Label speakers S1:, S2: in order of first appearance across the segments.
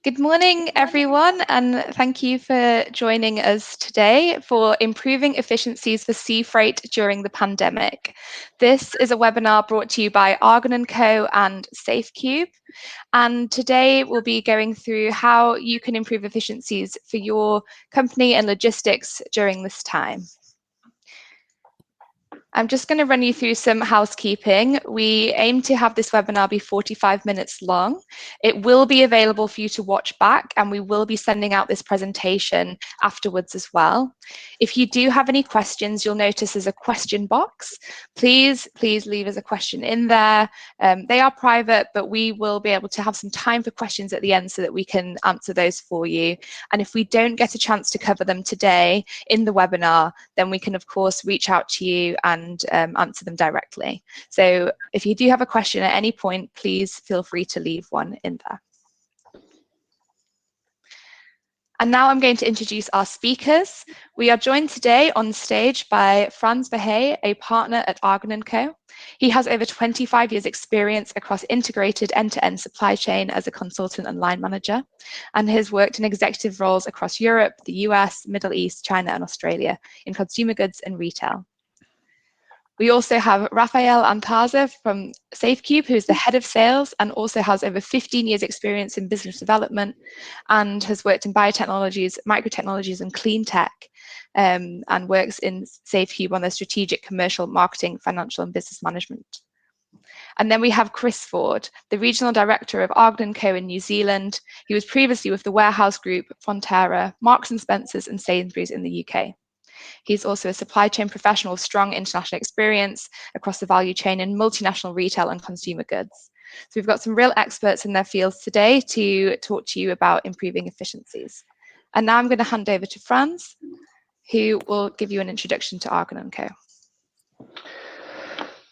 S1: Good morning, everyone, and thank you for joining us today for Improving Efficiencies for Sea Freight During the Pandemic. This is a webinar brought to you by Argon Co and Safecube. And today we'll be going through how you can improve efficiencies for your company and logistics during this time. I'm just going to run you through some housekeeping. We aim to have this webinar be 45 minutes long. It will be available for you to watch back, and we will be sending out this presentation afterwards as well. If you do have any questions, you'll notice there's a question box. Please leave us a question in there. They are private, but we will be able to have some time for questions at the end so that we can answer those for you. And if we don't get a chance to cover them today in the webinar, then we can, of course, reach out to you and answer them directly. So if you do have a question at any point, please feel free to leave one in there. And now I'm going to introduce our speakers. We are joined today on stage by Frans Verhey, a partner at Argon Co. He has over 25 years experience across integrated end-to-end supply chain as a consultant and line manager, and has worked in executive roles across Europe, the US, Middle East, China, and Australia in consumer goods and retail. We also have Rafael Antaza from Safecube, who is the head of sales and also has over 15 years experience in business development and has worked in biotechnologies, microtechnologies and clean tech, and works in Safecube on their strategic, commercial, marketing, financial and business management. And then we have Chris Ford, the regional director of Argon Co in New Zealand. He was previously with the warehouse group, Fonterra, Marks and Spencers and Sainsbury's in the UK. He's also a supply chain professional with strong international experience across the value chain in multinational retail and consumer goods. So we've got some real experts in their fields today to talk to you about improving efficiencies. And now I'm going to hand over to Frans, who will give you an introduction to Argon Co.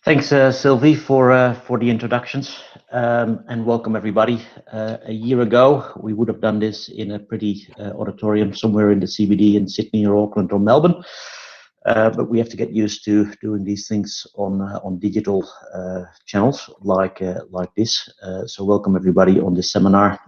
S2: Thanks, Sylvie, for the introductions, and welcome everybody. A year ago, we would have done this in a pretty auditorium somewhere in the CBD in Sydney or Auckland or Melbourne, but we have to get used to doing these things on digital channels like this. So welcome everybody on this seminar.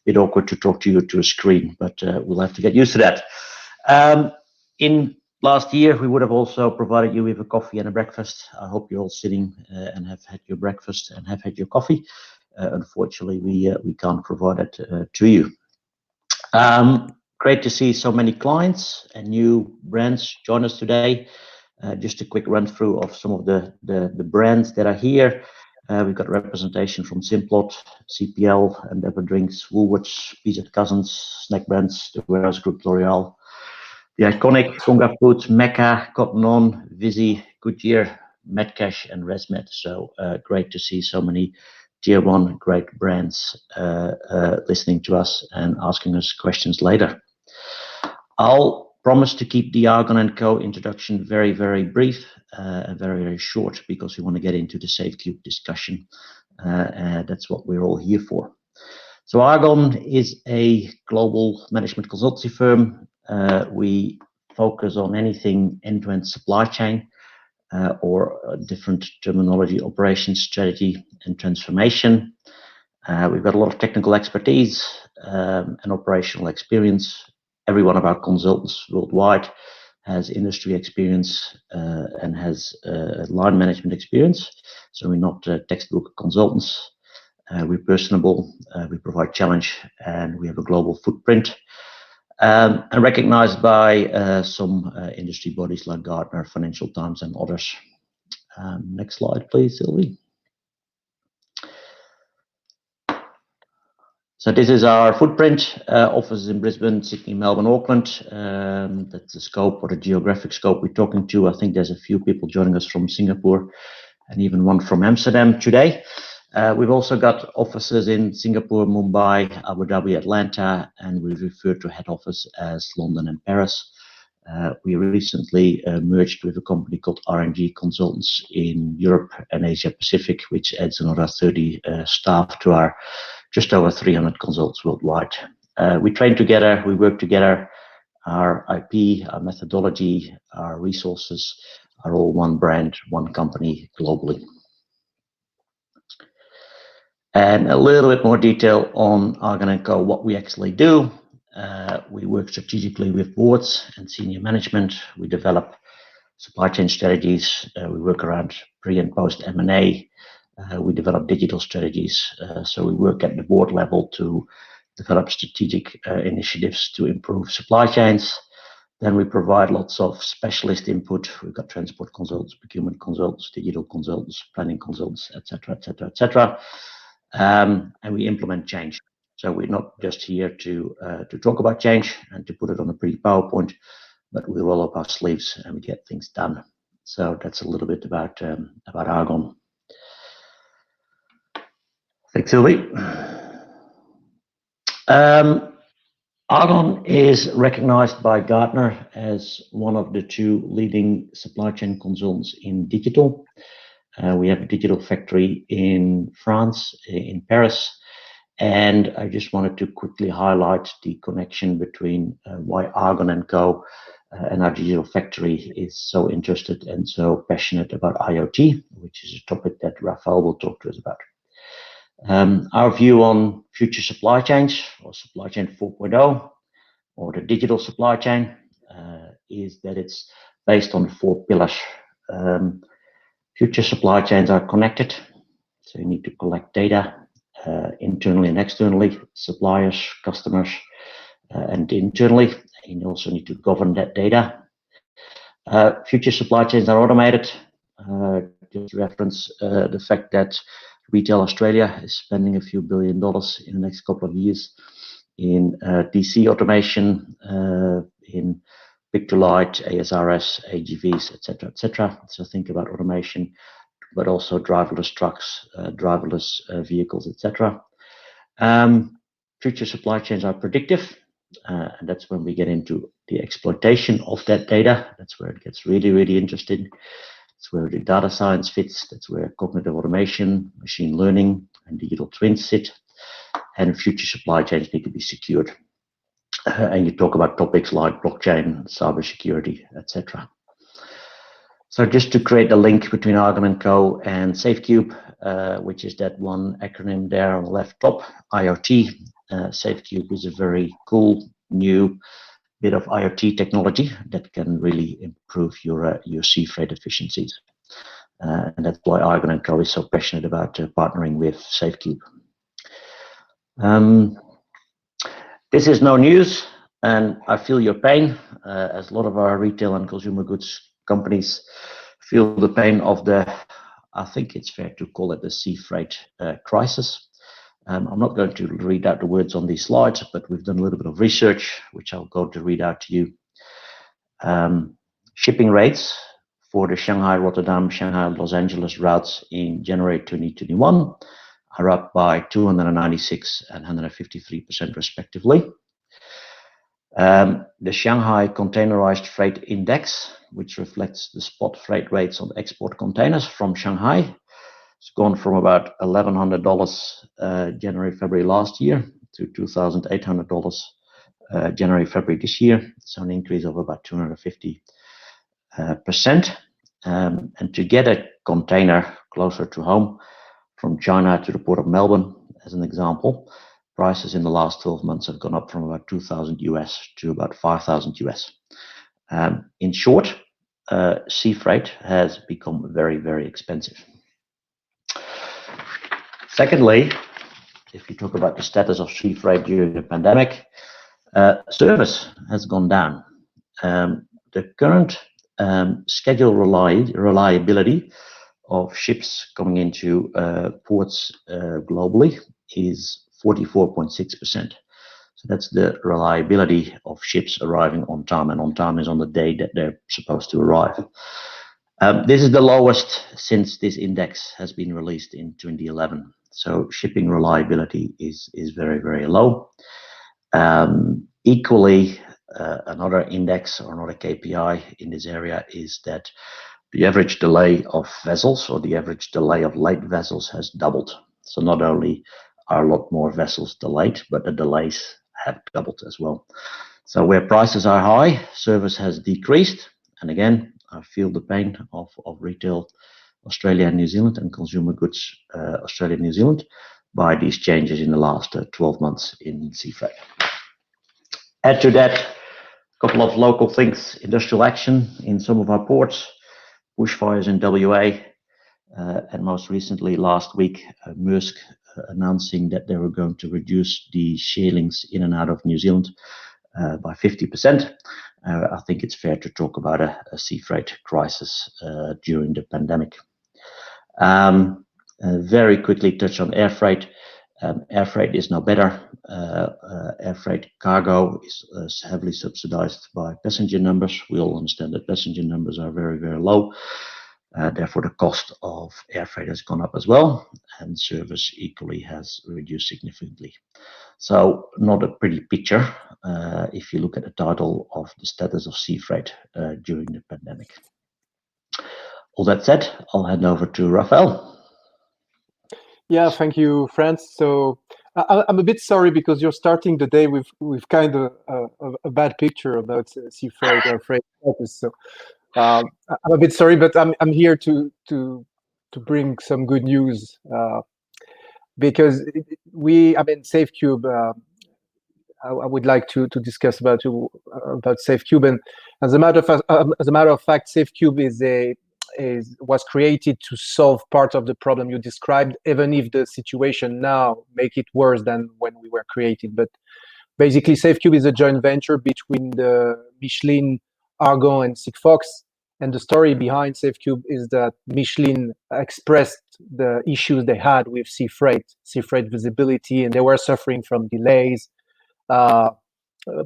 S2: Bit awkward to talk to you to a screen, but we'll have to get used to that. In last year, we would have also provided you with a coffee and a breakfast. I hope you're all sitting and have had your breakfast and have had your coffee. Unfortunately, we can't provide it to you. Great to see so many clients and new brands join us today. Just a quick run through of some of the brands that are here. We've got representation from Simplot, CPL, Endeavour Drinks, Woolworths, PZ Cousins, Snack Brands, the Warehouse Group, L'Oreal, the iconic Conga Foods, Mecca, Cotton On, Visi, Goodyear, Metcash, and ResMed. So great to see so many tier one great brands listening to us and asking us questions later. I'll promise to keep the Argon Co introduction very, very brief and very, very short because we want to get into the Safecube discussion. That's what we're all here for. So Argon is a global management consultancy firm. We focus on anything end-to-end supply chain or different terminology, operations, strategy, and transformation. We've got a lot of technical expertise and operational experience. Every one of our consultants worldwide has industry experience and has line management experience. So we're not textbook consultants. We're personable, we provide challenge, and we have a global footprint. And recognized by some industry bodies like Gartner, Financial Times, and others. Next slide, please, Sylvie. So this is our footprint, offices in Brisbane, Sydney, Melbourne, Auckland. That's the scope or the geographic scope we're talking to. I think there's a few people joining us from Singapore and even one from Amsterdam today. We've also got offices in Singapore, Mumbai, Abu Dhabi, Atlanta, and we refer to head office as London and Paris. We recently merged with a company called RNG Consultants in Europe and Asia Pacific, which adds another 30 staff to our just over 300 consultants worldwide. We train together, we work together. Our IP, our methodology, our resources are all one brand, one company globally. And a little bit more detail on Argon Co, what we actually do. We work strategically with boards and senior management. We develop supply chain strategies. We work around pre and post M&A. We develop digital strategies. So we work at the board level to develop strategic initiatives to improve supply chains. Then we provide lots of specialist input. We've got transport consultants, procurement consultants, digital consultants, planning consultants, etc., etc., etc. And we implement change. So we're not just here to talk about change and to put it on a pretty PowerPoint, but we roll up our sleeves and we get things done. So that's a little bit about Argon. Thanks, Sylvie. Argon is recognized by Gartner as one of the 2 leading supply chain consultants in digital. We have a digital factory in France, in Paris, and I just wanted to quickly highlight the connection between why Argon Co and our digital factory is so interested and so passionate about IoT, which is a topic that Rafael will talk to us about. Our view on future supply chains, or supply chain 4.0, or the digital supply chain, is that it's based on 4 pillars. Future supply chains are connected, so you need to collect data internally and externally, suppliers, customers, and internally. And you also need to govern that data. Future supply chains are automated. Just reference the fact that Retail Australia is spending a few $1 billion in the next couple of years in DC automation, in pick-to-light, ASRS, AGVs, etc., etc. So think about automation, but also driverless trucks, driverless vehicles, etc. Future supply chains are predictive, and that's when we get into the exploitation of that data. That's where it gets really, really interesting. That's where the data science fits. That's where cognitive automation, machine learning, and digital twins sit. And future supply chains need to be secured. And you talk about topics like blockchain, cybersecurity, etc. So just to create a link between Argon Co and Safecube, which is that one acronym there on the left top, IoT. Safecube is a very cool new bit of IoT technology that can really improve your sea freight efficiencies. And that's why Argon Co is so passionate about partnering with Safecube. This is no news, and I feel your pain, as a lot of our retail and consumer goods companies feel the pain of the, I think it's fair to call it the sea freight crisis. I'm not going to read out the words on these slides, but we've done a little bit of research, which I'll go to read out to you. Shipping rates for the Shanghai, Rotterdam, Shanghai, Los Angeles routes in January 2021 are up by 296 and 153% respectively. The Shanghai Containerized Freight Index, which reflects the spot freight rates on export containers from Shanghai, it's gone from about $1,100 January, February last year to $2,800 January, February this year. So an increase of about 250%. And to get a container closer to home from China to the port of Melbourne, as an example, prices in the last 12 months have gone up from about 2,000 US to about 5,000 US. In short, sea freight has become very, very expensive. Secondly, if you talk about the status of sea freight during the pandemic, service has gone down. The current schedule reliability of ships coming into ports globally is 44.6%. So that's the reliability of ships arriving on time, and on time is on the day that they're supposed to arrive. This is the lowest since this index has been released in 2011. So shipping reliability is very, very low. Equally, another index or another KPI in this area is that the average delay of vessels, or the average delay of late vessels, has doubled. So not only are a lot more vessels delayed, but the delays have doubled as well. So where prices are high, service has decreased. And again, I feel the pain of retail Australia and New Zealand and consumer goods Australia and New Zealand. by these changes in the last 12 months in sea freight. Add to that a couple of local things: industrial action in some of our ports, bushfires in WA, and most recently last week, Maersk announcing that they were going to reduce the sailings in and out of New Zealand by 50%. I think it's fair to talk about a sea freight crisis during the pandemic. Very quickly touch on air freight. Air freight is now better. Air freight cargo is heavily subsidized by passenger numbers. We all understand that passenger numbers are very, very low. Therefore, the cost of air freight has gone up as well, and service equally has reduced significantly. So not a pretty picture if you look at the title of the status of sea freight during the pandemic. All that said, I'll hand over to Rafael.
S3: Yeah, thank you, Frans. So I'm a bit sorry because you're starting the day with kind of a bad picture about sea freight, air freight status. So I'm a bit sorry, but I'm here to bring some good news because Safecube. I would like to discuss about Safecube, and as a matter of fact, Safecube was created to solve part of the problem you described, even if the situation now make it worse than when we were created. But basically, Safecube is a joint venture between the Michelin, Argon, and Sigfox. And the story behind Safecube is that Michelin expressed the issues they had with sea freight visibility, and they were suffering from delays,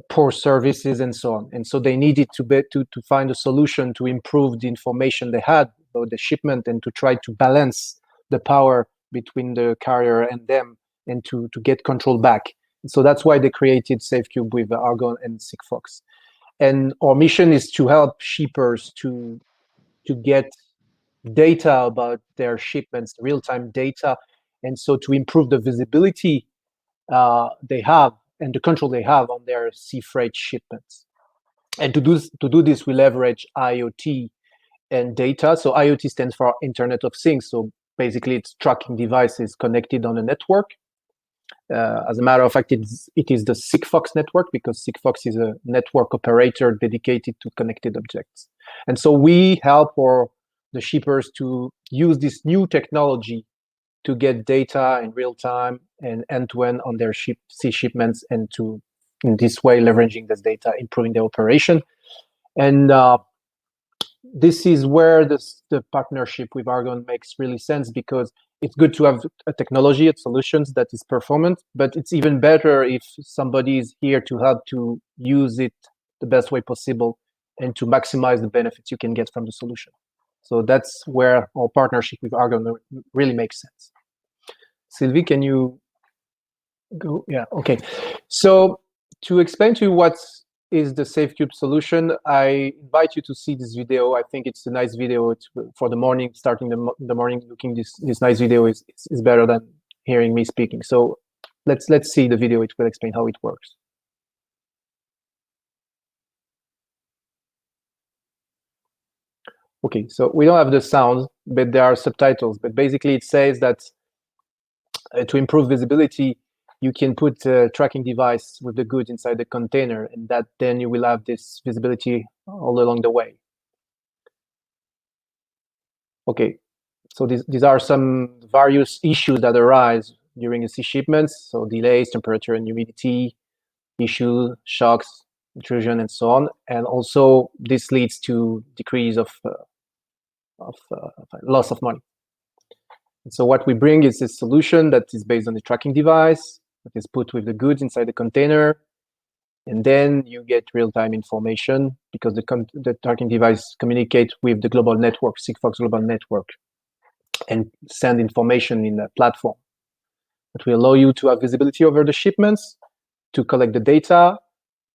S3: poor services, and so on. And so they needed to find a solution to improve the information they had about the shipment and to try to balance the power between the carrier and them and to get control back. And so that's why they created Safecube with Argon and Sigfox. And our mission is to help shippers to get data about their shipments, real-time data, and so to improve the visibility they have and the control they have on their sea freight shipments. And to do this, we leverage IoT and data. So IoT stands for Internet of Things. So basically, it's tracking devices connected on a network. As a matter of fact, it is the Sigfox network, because Sigfox is a network operator dedicated to connected objects. And so we help the shippers to use this new technology to get data in real time and end-to-end on their sea shipments, and to, in this way, leveraging this data, improving the operation. And this is where the partnership with Argon makes really sense, because it's good to have a technology and solutions that is performant, but it's even better if somebody is here to help to use it the best way possible and to maximize the benefits you can get from the solution. So that's where our partnership with Argon really makes sense. Sylvie, can you go? Yeah, okay. So to explain to you what is the Safecube solution, I invite you to see this video. I think it's a nice video. It's for the morning, starting the morning, looking this nice video is better than hearing me speaking. So let's see the video. It will explain how it works. Okay, so we don't have the sound, but there are subtitles. But basically, it says that to improve visibility, you can put a tracking device with the goods inside the container, and that then you will have this visibility all along the way. Okay, so these are some various issues that arise during the sea shipments. So delays, temperature and humidity issues, shocks, intrusion, and so on. And also this leads to decrease of loss of money. And so what we bring is a solution that is based on the tracking device that is put with the goods inside the container, and then you get real-time information because the tracking device communicates with the global network, Sigfox global network, and send information in a platform that will allow you to have visibility over the shipments, to collect the data,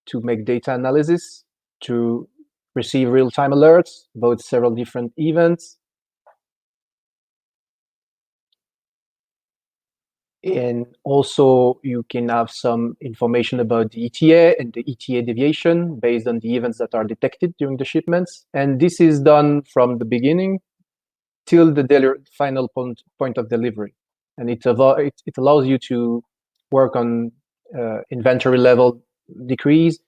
S3: to make data analysis, to receive real-time alerts about several different events. And also you can have some information about the ETA and the ETA deviation based on the events that are detected during the shipments. And this is done from the beginning till the final point of delivery. and it allows you to work on inventory level decrease,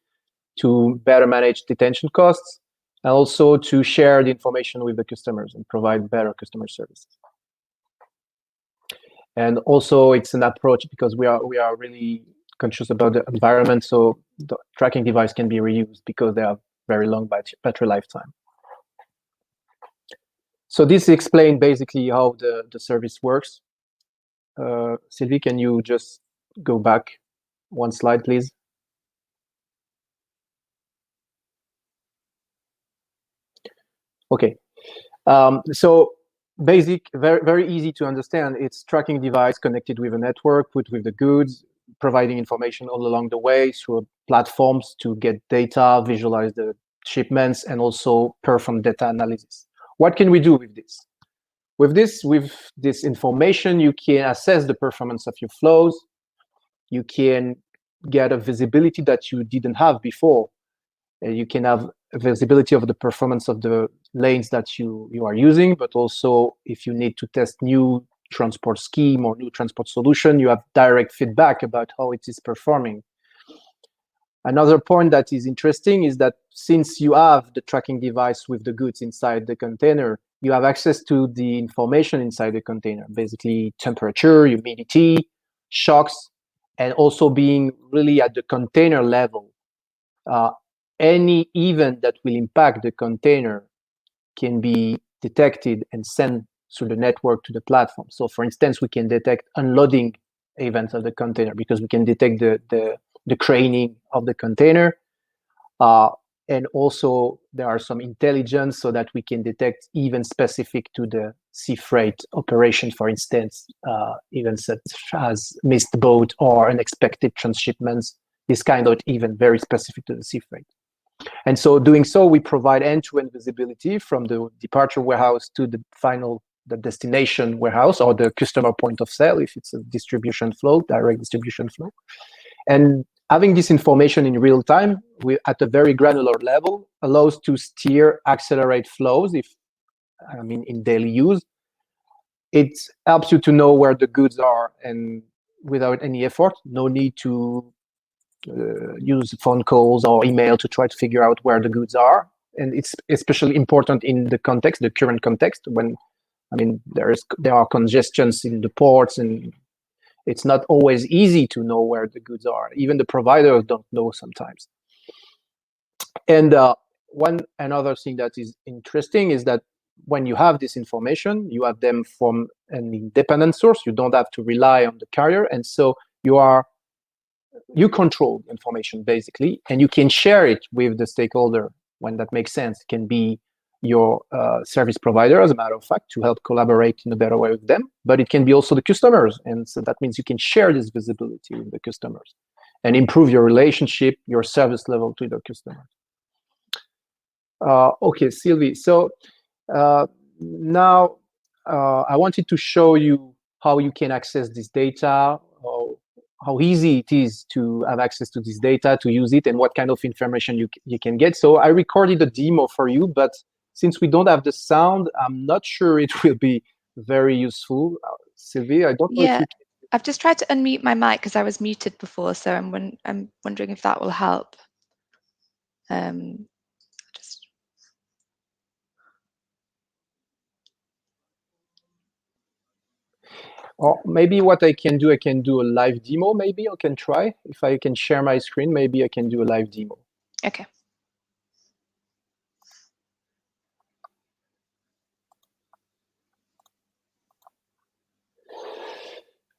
S3: to better manage detention costs, and also to share the information with the customers and provide better customer services. And also, it's an approach because we are really conscious about the environment, so the tracking device can be reused because they have very long battery lifetime. So this explains basically how the service works. Sylvie, can you just go back one slide, please? Okay. So basic, very easy to understand. It's tracking device connected with a network, put with the goods, providing information all along the way through platforms to get data, visualize the shipments, and also perform data analysis. What can we do with this? With this information, you can assess the performance of your flows. You can get a visibility that you didn't have before. You can have a visibility of the performance of the lanes that you are using, but also if you need to test new transport scheme or new transport solution, you have direct feedback about how it is performing. Another point that is interesting is that since you have the tracking device with the goods inside the container, you have access to the information inside the container, basically temperature, humidity, shocks, and also being really at the container level. Any event that will impact the container can be detected and sent through the network to the platform. So for instance, we can detect unloading events of the container because we can detect the craning of the container. And also there are some intelligence so that we can detect events specific to the sea freight operation, for instance, events such as missed boat or unexpected transshipments, this kind of event very specific to the sea freight. And so doing so, we provide end-to-end visibility from the departure warehouse to the destination warehouse or the customer point of sale, if it's a distribution flow, direct distribution flow. And having this information in real time at a very granular level allows to steer, accelerate flows in daily use. It helps you to know where the goods are and without any effort, no need to use phone calls or email to try to figure out where the goods are. And it's especially important in the context, the current context, when there are congestions in the ports and it's not always easy to know where the goods are. Even the providers don't know sometimes. And another thing that is interesting is that when you have this information, you have them from an independent source. You don't have to rely on the carrier. And so you control the information basically, and you can share it with the stakeholder when that makes sense. It can be your service provider, as a matter of fact, to help collaborate in a better way with them, but it can be also the customers. And so that means you can share this visibility with the customers and improve your relationship, your service level to the customers. Okay, Sylvie, so now I wanted to show you how you can access this data, how easy it is to have access to this data, to use it, and what kind of information you can get. So I recorded a demo for you, but since we don't have the sound, I'm not sure it will be very useful. Sylvie, I don't know if you can...
S1: I've just tried to unmute my mic because I was muted before, so I'm wondering if that will help.
S3: Or maybe what I can do a live demo. Maybe I can try. If I can share my screen, maybe I can do a live demo.
S1: Okay.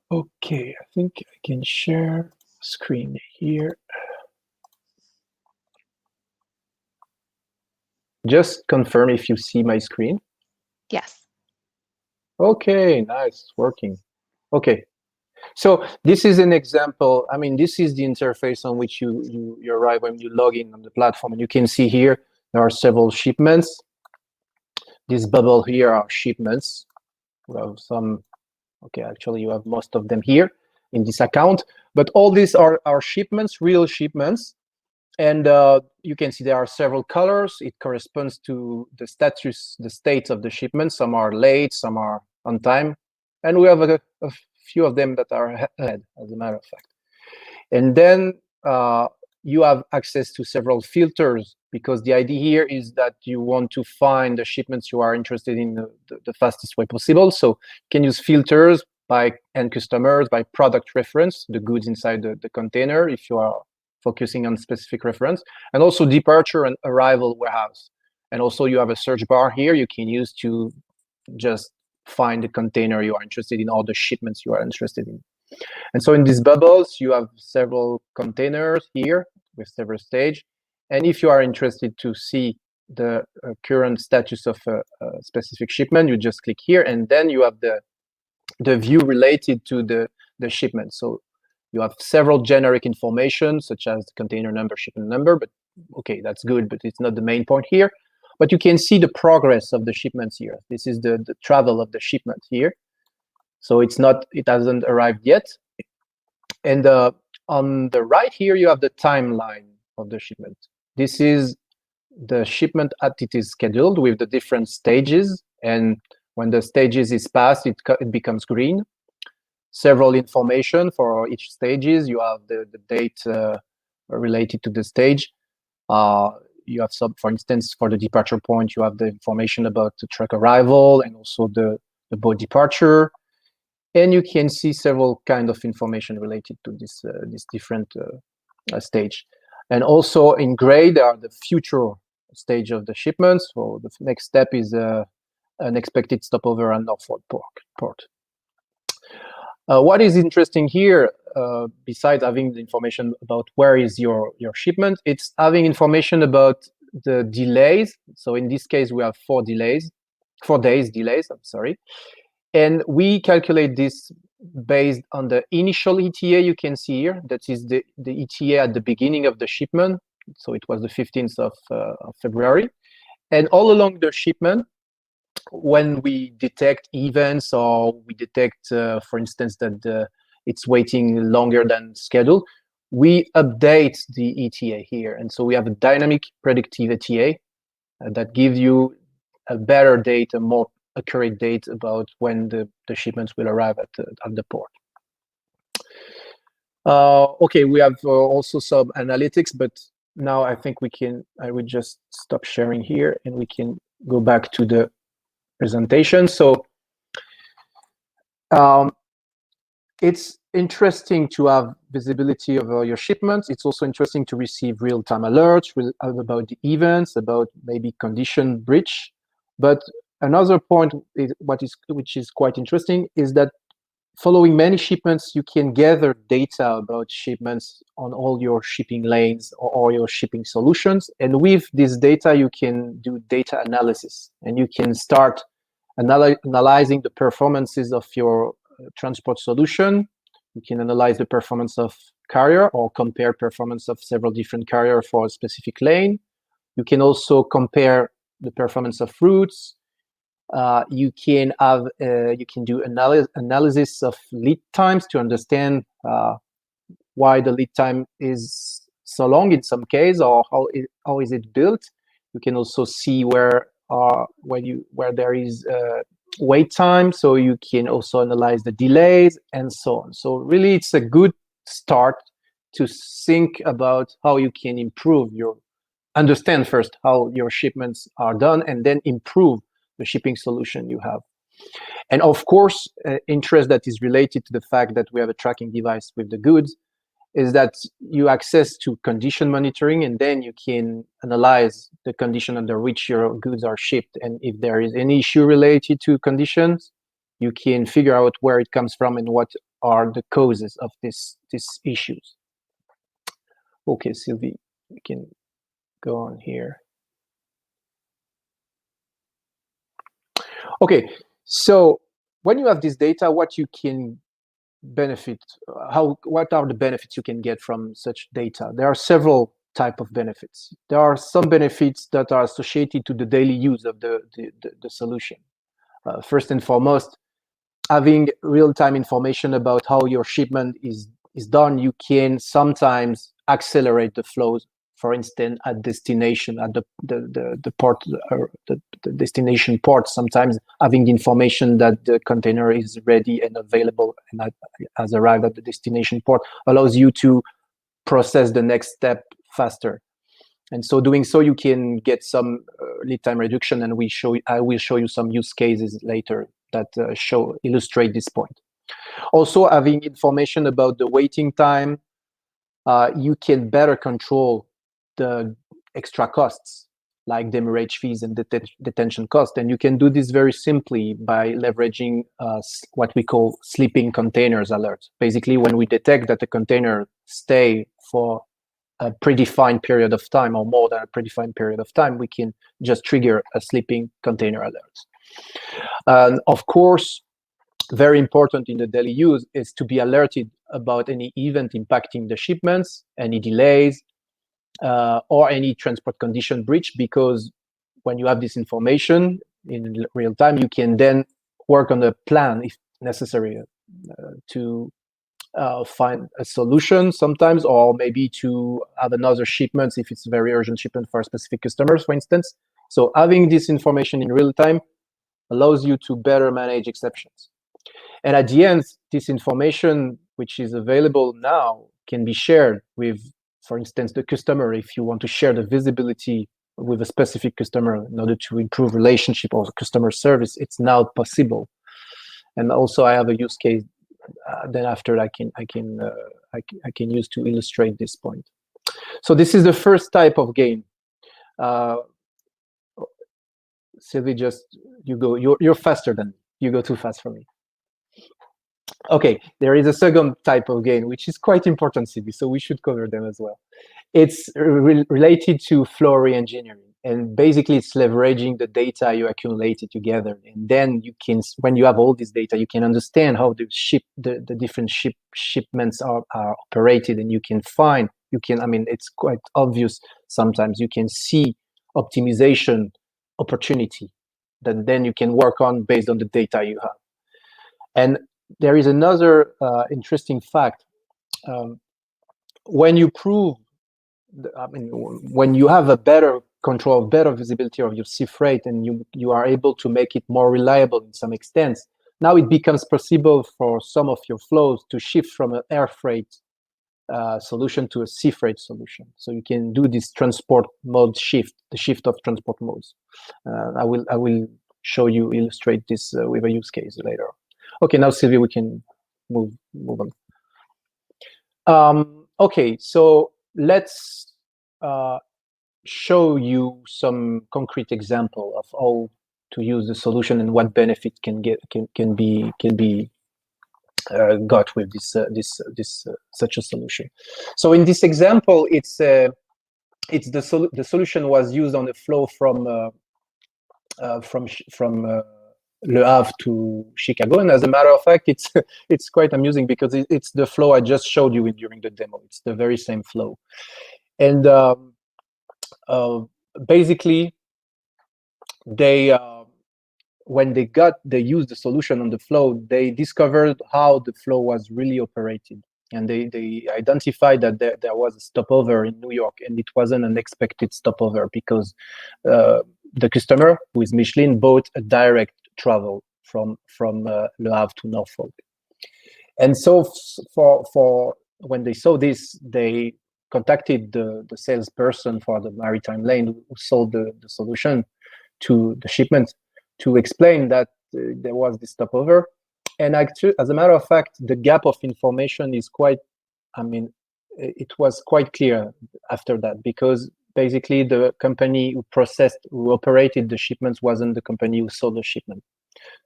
S3: Okay, I think I can share screen here. Just confirm if you see my screen.
S1: Yes.
S3: Okay, nice, it's working. Okay, so this is an example. I mean, this is the interface on which you arrive when you log in on the platform. And you can see here, there are several shipments. This bubble here are shipments. We have some, okay, actually you have most of them here in this account, but all these are shipments, real shipments. And you can see there are several colors. It corresponds to the status, the state of the shipment. Some are late, some are on time. And we have a few of them that are ahead, as a matter of fact. And then you have access to several filters, because the idea here is that you want to find the shipments you are interested in the fastest way possible. So you can use filters by end customers, by product reference, the goods inside the container, if you are focusing on specific reference, and also departure and arrival warehouse. And also you have a search bar here you can use to just find the container you are interested in, or the shipments you are interested in. And so in these bubbles, you have several containers here with several stage. And if you are interested to see the current status of a specific shipment, you just click here, and then you have the view related to the shipment. So you have several generic information, such as the container number, shipment number, but okay, that's good, but it's not the main point here. But you can see the progress of the shipments here. This is the travel of the shipment here. So it hasn't arrived yet. And on the right here, you have the timeline of the shipment. This is the shipment as it is scheduled with the different stages. And when the stages is passed, it becomes green. Several information for each stages. You have the date related to the stage. You have some, for instance, for the departure point, you have the information about the truck arrival and also the boat departure. And you can see several kind of information related to this different stage. And also in gray, there are the future stage of the shipment. So the next step is an expected stopover at Norfolk port. What is interesting here, besides having the information about where is your shipment, it's having information about the delays. So in this case, we have 4 days delays, I'm sorry. And we calculate this based on the initial ETA you can see here. That is the ETA at the beginning of the shipment. So it was the 15th of February. And all along the shipment, when we detect events or we detect, for instance, that it's waiting longer than scheduled, we update the ETA here. And so we have a dynamic predictive ETA that gives you a better date, a more accurate date about when the shipments will arrive at the port. Okay, we have also some analytics, but now I think I would just stop sharing here and we can go back to the presentation. So it's interesting to have visibility over your shipments. It's also interesting to receive real-time alerts about the events, about maybe condition breach. But another point which is quite interesting is that following many shipments, you can gather data about shipments on all your shipping lanes or all your shipping solutions. And with this data, you can do data analysis, and you can start analyzing the performances of your transport solution. You can analyze the performance of carrier or compare performance of several different carriers for a specific lane. You can also compare the performance of routes. You can do analysis of lead times to understand why the lead time is so long in some case, or how is it built. You can also see where there is wait time, so you can also analyze the delays and so on. So really, it's a good start to think about how you can understand first how your shipments are done, and then improve the shipping solution you have. And of course, interest that is related to the fact that we have a tracking device with the goods is that you access to condition monitoring, and then you can analyze the condition under which your goods are shipped. And if there is any issue related to conditions, you can figure out where it comes from and what are the causes of these issues. Okay, Sylvie, we can go on here. Okay, so when you have this data, what you can benefit, what are the benefits you can get from such data? There are several types of benefits. There are some benefits that are associated to the daily use of the solution. First and foremost, having real-time information about how your shipment is done, you can sometimes accelerate the flows for instance, at destination, at the port, or the destination port, sometimes having the information that the container is ready and available and has arrived at the destination port allows you to process the next step faster. And so doing so, you can get some lead time reduction, and I will show you some use cases later that illustrate this point. Also, having information about the waiting time, you can better control the extra costs like demurrage fees and detention costs. And you can do this very simply by leveraging what we call sleeping containers alerts. Basically, when we detect that the container stay for a predefined period of time or more than a predefined period of time, we can just trigger a sleeping container alert. And of course, very important in the daily use is to be alerted about any event impacting the shipments, any delays, or any transport condition breach, because when you have this information in real time, you can then work on a plan if necessary to find a solution sometimes, or maybe to have another shipment if it's a very urgent shipment for specific customers, for instance. So having this information in real time allows you to better manage exceptions. And at the end, this information, which is available now, can be shared with, for instance, the customer. If you want to share the visibility with a specific customer in order to improve relationship or customer service, it's now possible. And also, I have a use case then after I can use to illustrate this point. So this is the first type of gain. Sylvie, just you're faster than me. You go too fast for me. Okay, there is a second type of gain, which is quite important, Sylvie, so we should cover them as well. It's related to flow reengineering, and basically it's leveraging the data you accumulated together, and then you can, when you have all this data, you can understand how the different shipments are operated, and you can, I mean, it's quite obvious sometimes, you can see optimization opportunity that then you can work on based on the data you have. And there is another interesting fact. When you prove, when you have a better control, better visibility of your sea freight, and you are able to make it more reliable in some extent, now it becomes possible for some of your flows to shift from an air freight solution to a sea freight solution. So you can do this transport mode shift, the shift of transport modes. I will show you, illustrate this with a use case later. Okay, now Sylvie, we can move on. Okay, so let's show you some concrete example of how to use the solution and what benefit can be got with such a solution. So in this example, the solution was used on a flow from Le Havre to Chicago, and as a matter of fact, it's quite amusing because it's the flow I just showed you during the demo. It's the very same flow, and basically, when they used the solution on the flow, they discovered how the flow was really operated, and they identified that there was a stopover in New York, and it wasn't an expected stopover because the customer, who is Michelin, bought a direct travel from Le Havre to Norfolk. And so for when they saw this, they contacted the salesperson for the maritime lane who sold the solution to the shipment to explain that there was this stopover. And actually, as a matter of fact, the gap of information is quite, I mean, it was quite clear after that, because basically the company who operated the shipments wasn't the company who sold the shipment.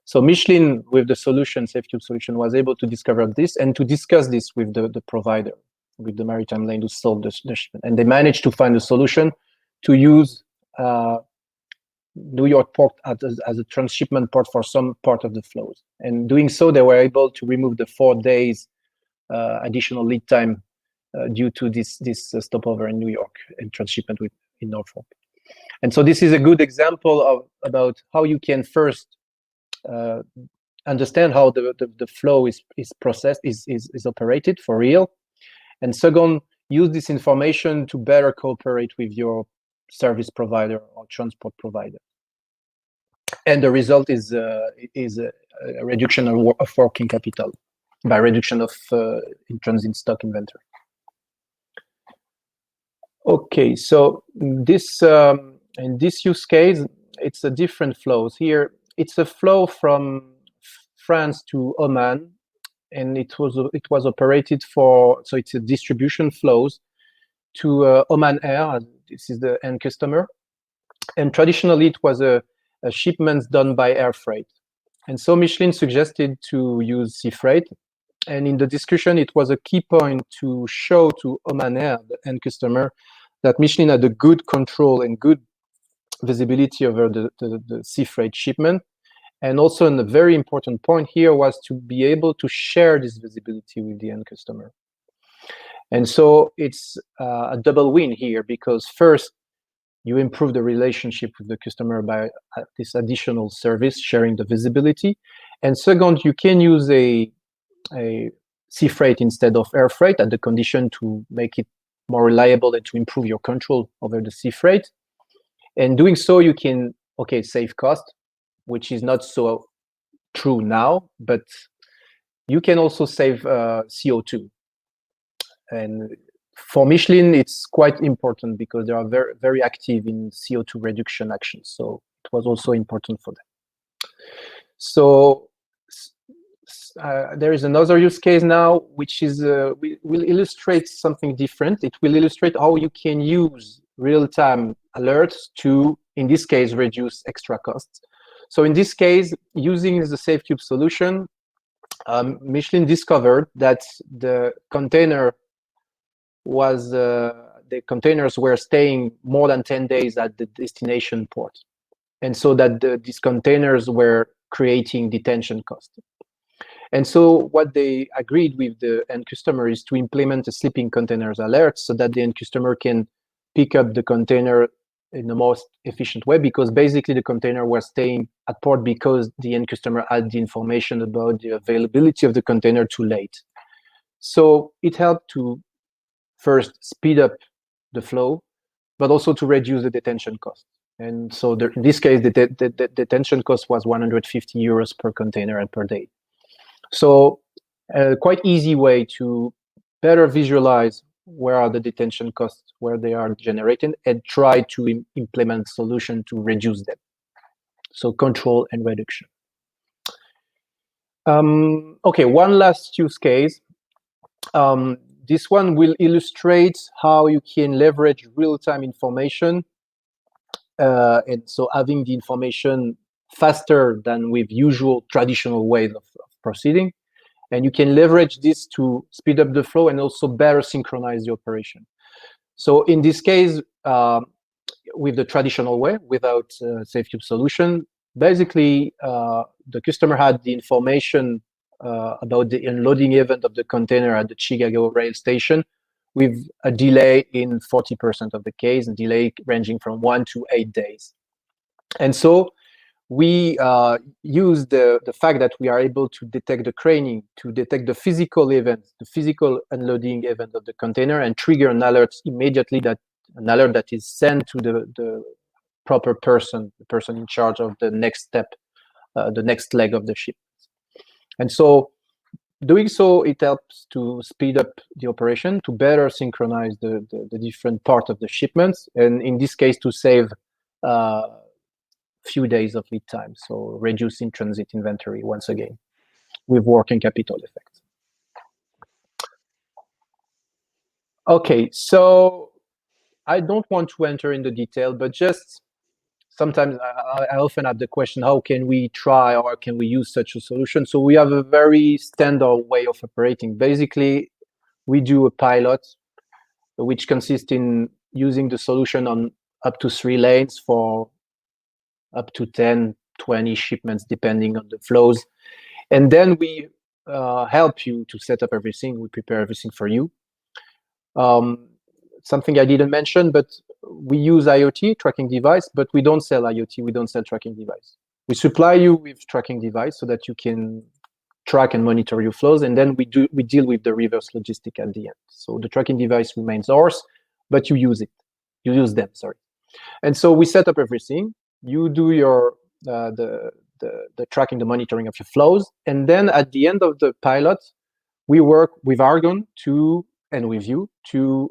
S3: So Michelin, with the solution, Safecube solution, was able to discover this and to discuss this with the provider, with the maritime lane who sold the shipment. And they managed to find a solution to use New York port as a transshipment port for some part of the flows. And doing so, they were able to remove the 4 days additional lead time due to this stopover in New York and transshipment in Norfolk. And so this is a good example about how you can first understand how the flow is processed, is operated for real. And second, use this information to better cooperate with your service provider or transport provider. And the result is a reduction of working capital by reduction of in-transit stock inventory. Okay, so this in this use case, it's a different flows. Here, it's a flow from France to Oman, and it was operated for, so it's a distribution flows to Oman Air. This is the end customer, and traditionally it was a shipments done by air freight, and so Michelin suggested to use sea freight. And in the discussion, it was a key point to show to Oman Air, the end customer, that Michelin had a good control and good visibility over the sea freight shipment. And also, a very important point here was to be able to share this visibility with the end customer. And so it's a double win here, because first, you improve the relationship with the customer by this additional service, sharing the visibility. And second, you can use a sea freight instead of air freight at the condition to make it more reliable and to improve your control over the sea freight. And doing so, you can, save cost, which is not so true now, but you can also save CO2. And for Michelin, it's quite important because they are very, very active in CO2 reduction actions. So it was also important for them. So there is another use case now, which is will illustrate something different. It will illustrate how you can use real-time alerts to, in this case, reduce extra costs. So in this case, using the Safecube solution, Michelin discovered that the container was the containers were staying more than 10 days at the destination port, and so that these containers were creating detention costs. And so what they agreed with the end customer is to implement a sleeping containers alert so that the end customer can pick up the container in the most efficient way, because basically the container was staying at port because the end customer had the information about the availability of the container too late. So it helped to first speed up the flow, but also to reduce the detention cost. And so in this case, the detention cost was 150 euros per container and per day. So a quite easy way to better visualize where are the detention costs, where they are generated, and try to implement solution to reduce them. So control and reduction. Okay, one last use case. This one will illustrate how you can leverage real-time information. And so having the information faster than with usual traditional ways of proceeding. And you can leverage this to speed up the flow and also better synchronize the operation. So in this case, with the traditional way, without Safecube solution, basically the customer had the information about the unloading event of the container at the Chicago rail station with a delay in 40% of the case, and delay ranging from 1 to 8 days. And so we use the fact that we are able to detect the craning, to detect the physical event, the physical unloading event of the container, and trigger an alert immediately, an alert that is sent to the proper person, the person in charge of the next step, the next leg of the ship. And so doing so, it helps to speed up the operation, to better synchronize the different part of the shipments, and in this case, to save few days of lead time, so reduce in transit inventory once again with working capital effects. Okay, so I don't want to enter in the detail, but just sometimes I often have the question, how can we try or can we use such a solution? So we have a very standard way of operating. Basically, we do a pilot, which consists in using the solution on up to 3 lanes for up to 10, 20 shipments, depending on the flows. And then we help you to set up everything. We prepare everything for you. Something I didn't mention, but we use IoT tracking device, but we don't sell IoT, we don't sell tracking device. We supply you with tracking device so that you can track and monitor your flows, and then we deal with the reverse logistic at the end. So the tracking device remains ours, but you use them, sorry. And so we set up everything. You do your the tracking, the monitoring of your flows, and then at the end of the pilot, we work with Argon and with you to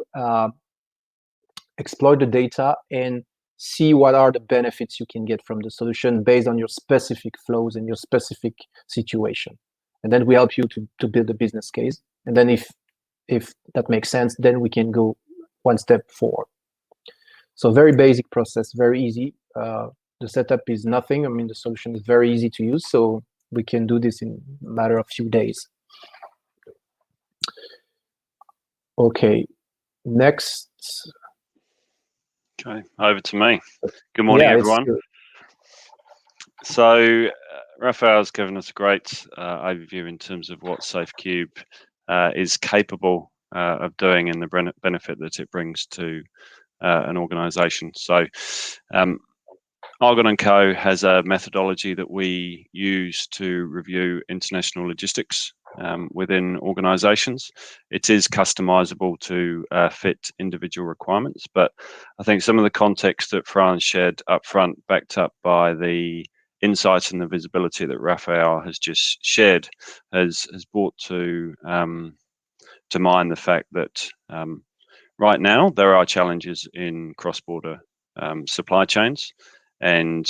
S3: exploit the data and see what are the benefits you can get from the solution based on your specific flows and your specific situation. And then we help you to build a business case. And then if that makes sense, then we can go one step forward. So very basic process, very easy. The setup is nothing. I mean, the solution is very easy to use, so we can do this in a matter of few days. Okay, next.
S4: Okay, over to me. Good morning, everyone. So Raphael's given us a great overview in terms of what Safecube is capable of doing and the benefit that it brings to an organization. So Argon Co has a methodology that we use to review international logistics within organizations. It is customizable to fit individual requirements, but I think some of the context that Franz shared up front, backed up by the insights and the visibility that Raphael has just shared, has brought to mind the fact that right now there are challenges in cross-border supply chains, and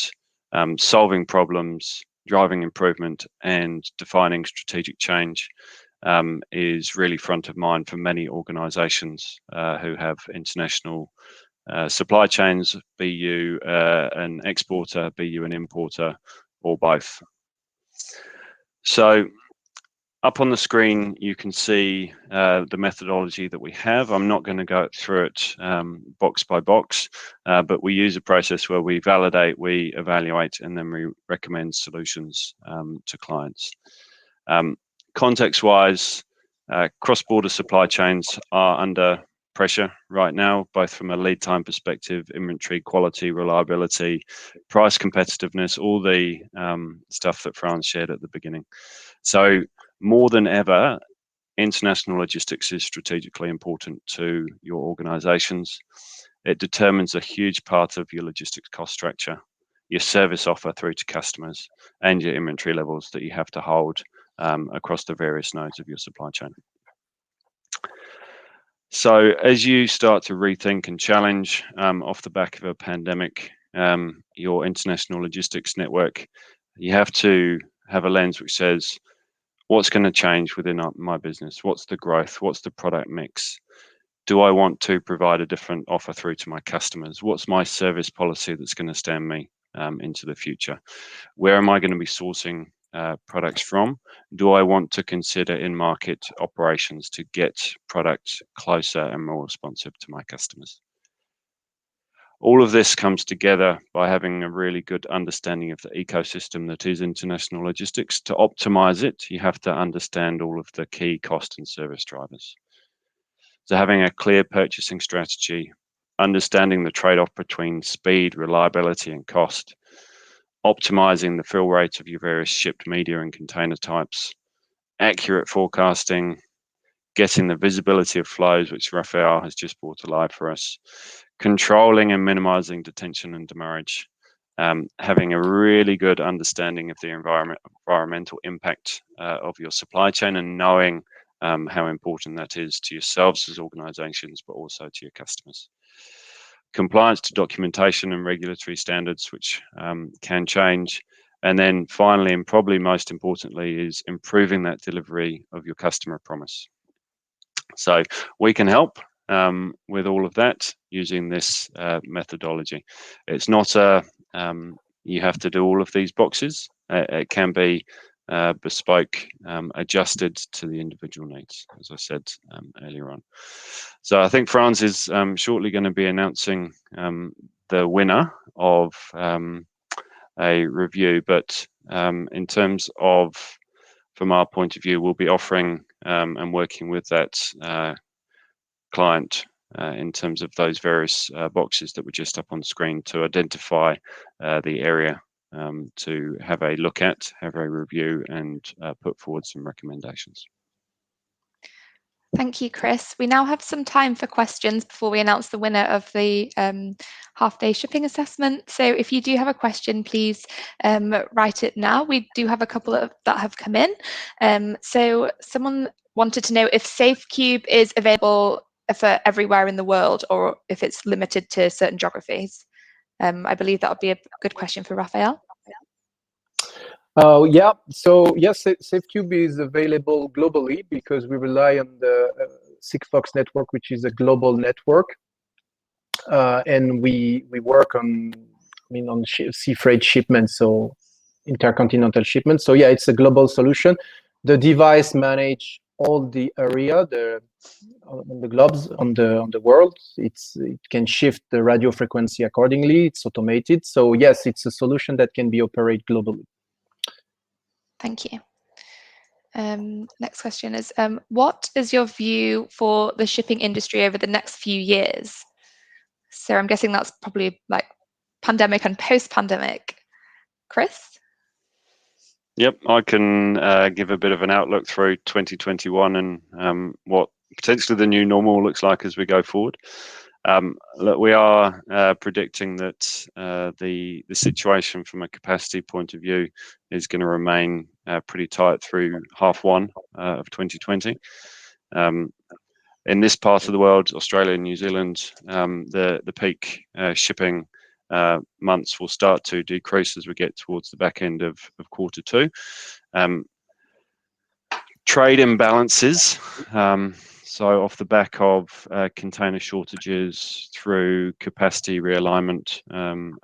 S4: solving problems, driving improvement, and defining strategic change is really front of mind for many organizations who have international supply chains, be you an exporter, be you an importer, or both. So up on the screen, you can see the methodology that we have. I'm not going to go through it box by box, but we use a process where we validate, we evaluate, and then we recommend solutions to clients. Context-wise, cross-border supply chains are under pressure right now, both from a lead time perspective, inventory quality, reliability, price competitiveness, all the stuff that Franz shared at the beginning. So more than ever, international logistics is strategically important to your organizations. It determines a huge part of your logistics cost structure, your service offer through to customers, and your inventory levels that you have to hold across the various nodes of your supply chain. So as you start to rethink and challenge off the back of a pandemic, your international logistics network, you have to have a lens which says, what's going to change within my business? What's the growth? What's the product mix? Do I want to provide a different offer through to my customers? What's my service policy that's going to stand me into the future? Where am I going to be sourcing products from? Do I want to consider in-market operations to get products closer and more responsive to my customers? All of this comes together by having a really good understanding of the ecosystem that is international logistics. To optimize it, you have to understand all of the key cost and service drivers. So having a clear purchasing strategy, understanding the trade-off between speed, reliability, and cost, optimizing the fill rates of your various shipped media and container types, accurate forecasting, getting the visibility of flows, which Raphael has just brought to life for us, controlling and minimizing detention and demurrage, having a really good understanding of the environmental impact of your supply chain, and knowing how important that is to yourselves as organizations, but also to your customers. Compliance to documentation and regulatory standards, which can change. And then finally, and probably most importantly, is improving that delivery of your customer promise. So we can help with all of that using this methodology. It's not you have to do all of these boxes. It can be bespoke, adjusted to the individual needs, as I said earlier on. So I think Franz is shortly going to be announcing the winner of a review, but in terms of, from our point of view, we'll be offering and working with that client in terms of those various boxes that were just up on screen to identify the area to have a look at, have a review, and put forward some recommendations.
S1: Thank you, Chris. We now have some time for questions before we announce the winner of the half-day shipping assessment. So if you do have a question, please write it now. We do have a couple that have come in. So someone wanted to know if Safecube is available for everywhere in the world, or if it's limited to certain geographies. I believe that would be a good question for Raphael.
S3: Yeah, so yes, Safecube is available globally because we rely on the Sigfox network, which is a global network, and we work on, on sea freight shipments, so intercontinental shipments. So yeah, it's a global solution. The device manage all the area, on the globes on the world. It can shift the radio frequency accordingly. It's automated. So yes, it's a solution that can be operated globally.
S1: Thank you. Next question is, what is your view for the shipping industry over the next few years? So I'm guessing that's probably like pandemic and post-pandemic. Chris?
S4: Yep, I can give a bit of an outlook through 2021 and what potentially the new normal looks like as we go forward. Look, we are predicting that the situation from a capacity point of view is going to remain pretty tight through half one of 2020. In this part of the world, Australia and New Zealand, the peak shipping months will start to decrease as we get towards the back end of quarter two. Trade imbalances, so off the back of container shortages through capacity realignment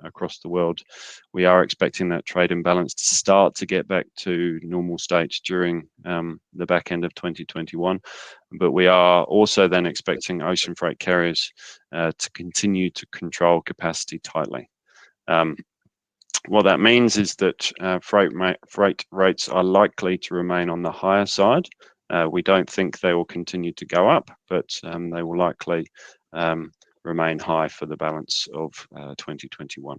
S4: across the world, we are expecting that trade imbalance to start to get back to normal states during the back end of 2021. But we are also then expecting ocean freight carriers to continue to control capacity tightly. What that means is that freight rates are likely to remain on the higher side. We don't think they will continue to go up, but they will likely remain high for the balance of 2021.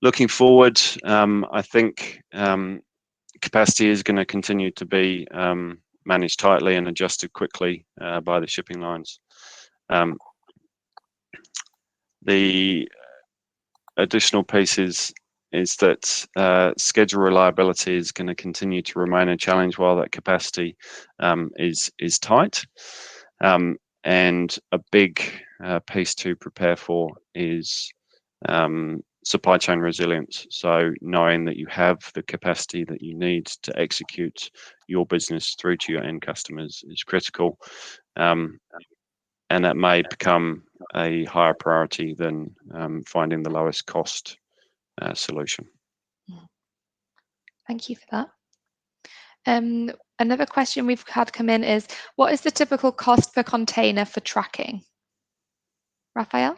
S4: Looking forward, I think capacity is going to continue to be managed tightly and adjusted quickly by the shipping lines. The additional pieces is that schedule reliability is going to continue to remain a challenge while that capacity is tight. And a big piece to prepare for is supply chain resilience. So knowing that you have the capacity that you need to execute your business through to your end customers is critical. And that may become a higher priority than finding the lowest cost solution.
S1: Thank you for that. Another question we've had come in is, what is the typical cost per container for tracking? Raphael?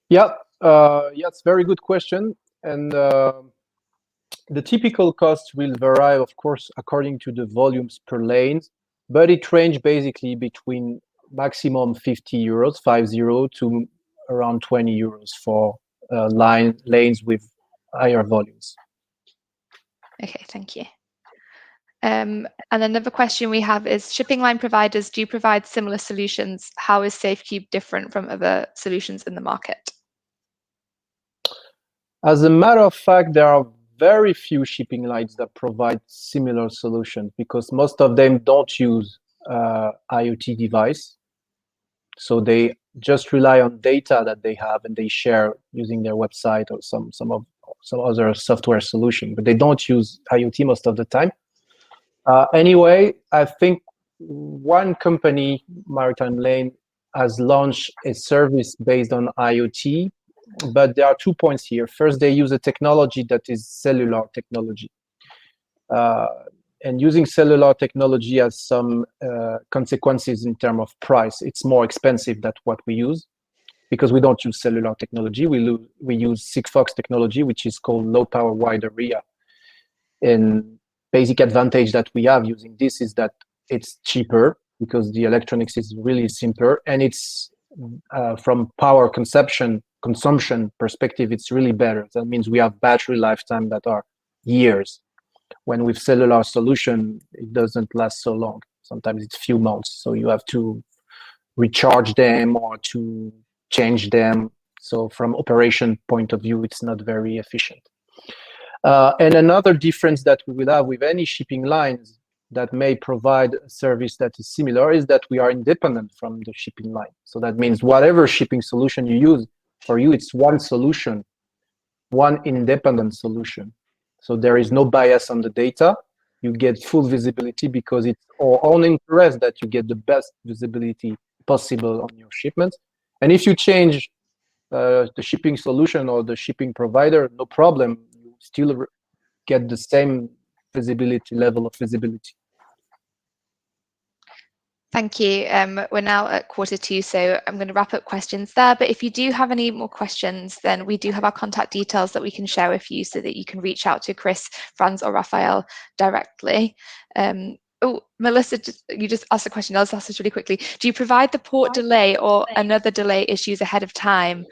S3: Yeah, it's a very good question. And the typical cost will vary, of course, according to the volumes per lane, but it ranges basically between maximum 50 euros, 50, to around 20 euros for lanes with higher volumes.
S1: Okay, thank you. And another question we have is, shipping line providers do provide similar solutions. How is Safecube different from other solutions in the market?
S3: As a matter of fact, there are very few shipping lines that provide similar solutions because most of them don't use IoT device. So they just rely on data that they have and they share using their website or some other software solution, but they don't use IoT most of the time. Anyway, I think one company, Maritime Lane, has launched a service based on IoT, but there are 2 points here. First, they use a technology that is cellular technology. And using cellular technology has some consequences in terms of price. It's more expensive than what we use because we don't use cellular technology. We use Sigfox technology, which is called low power wide area. And basic advantage that we have using this is that it's cheaper because the electronics is really simpler, and it's from power consumption consumption perspective, it's really better. That means we have battery lifetime that are years. When with cellular solution, it doesn't last so long. Sometimes it's few months, so you have to recharge them or to change them. So from operation point of view, it's not very efficient. And another difference that we will have with any shipping lines that may provide a service that is similar is that we are independent from the shipping line. So that means whatever shipping solution you use, for you, it's one solution, one independent solution. So there is no bias on the data. You get full visibility because it's our own interest that you get the best visibility possible on your shipments. And if you change the shipping solution or the shipping provider, no problem. You still get the same visibility, level of visibility.
S1: Thank you. We're now at 1:45, so I'm going to wrap up questions there. But if you do have any more questions, then we do have our contact details that we can share with you so that you can reach out to Chris, Franz, or Raphael directly. Oh, Melissa, you just asked a question. I'll just ask this really quickly. Do you provide the port delay or another delay issues ahead of time?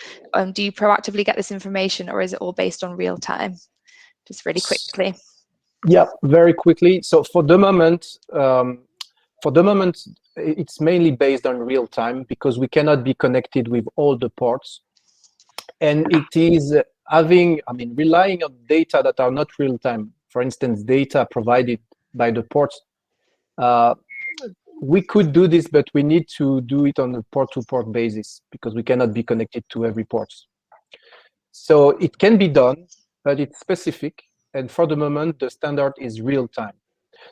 S1: Do you proactively get this information, or is it all based on real time? Just really quickly.
S3: Yeah, very quickly. So for the moment, it's mainly based on real time because we cannot be connected with all the ports. And it is relying on data that are not real time. For instance, data provided by the ports. We could do this, but we need to do it on a port-to-port basis because we cannot be connected to every port. So it can be done, but it's specific. And for the moment, the standard is real time.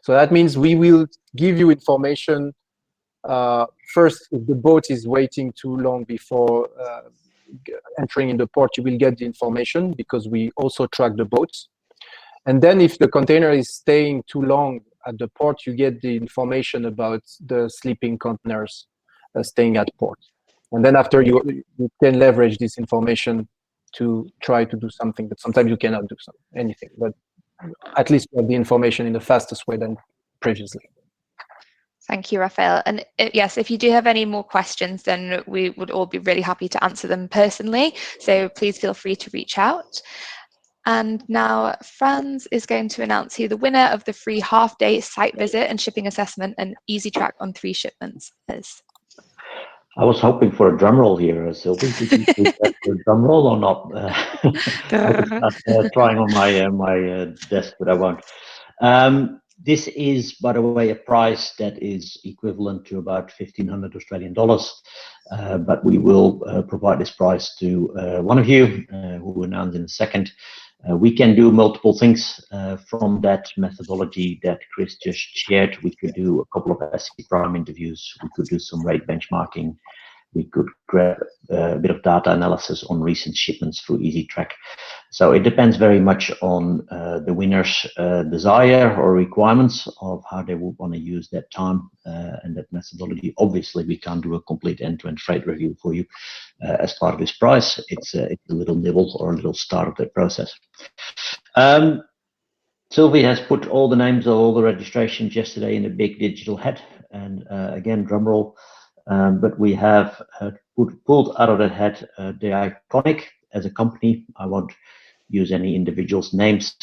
S3: So that means we will give you information. First, if the boat is waiting too long before entering in the port, you will get the information because we also track the boats. And then if the container is staying too long at the port, you get the information about the sleeping containers staying at port. And then after you can leverage this information to try to do something, but sometimes you cannot do anything. But at least you have the information in the fastest way than previously.
S1: Thank you, Raphael. And yes, if you do have any more questions, then we would all be really happy to answer them personally. So please feel free to reach out. And now Franz is going to announce who the winner of the free half-day site visit and shipping assessment and easy track on 3 shipments is.
S2: I was hoping for a drum roll here, Sylvie. Did you do that for a drum roll or not? I was trying on my desk, but I won't. This is, by the way, a price that is equivalent to about 1,500 Australian dollars. But we will provide this price to one of you, who will announce in a second. We can do multiple things from that methodology that Chris just shared. We could do a couple of SC prime interviews. We could do some rate benchmarking. We could grab a bit of data analysis on recent shipments through EasyTrack. So it depends very much on the winner's desire or requirements of how they would want to use that time and that methodology. Obviously, we can't do a complete end-to-end freight review for you as part of this price. It's a little nibble or a little start of that process. Sylvie has put all the names of all the registrations yesterday in a big digital head. And again, drum roll. But we have pulled out of that head the Iconic as a company. I won't use any individuals' names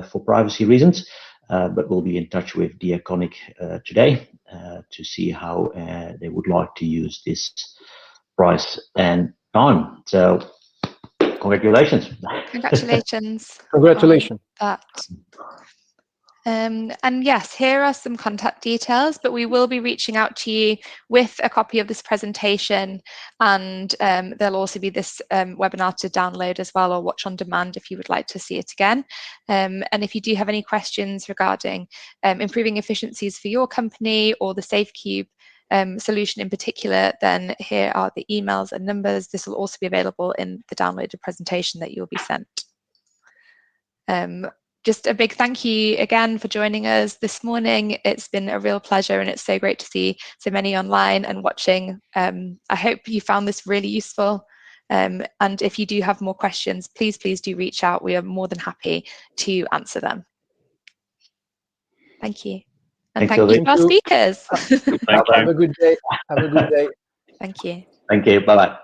S2: for privacy reasons, but we'll be in touch with the Iconic today to see how they would like to use this price and time. So congratulations.
S1: Congratulations.
S3: Congratulations.
S1: That. And yes, here are some contact details, but we will be reaching out to you with a copy of this presentation, and there'll also be this webinar to download as well, or watch on demand if you would like to see it again. And if you do have any questions regarding improving efficiencies for your company or the Safecube solution in particular, then here are the emails and numbers. This will also be available in the downloaded presentation that you'll be sent. Just a big thank you again for joining us this morning. It's been a real pleasure, and it's so great to see so many online and watching. I hope you found this really useful. And if you do have more questions, please do reach out. We are more than happy to answer them. Thank you. And thank you to our speakers.
S3: Have a good day. Have a good day.
S1: Thank you.
S2: Thank you. Bye-bye.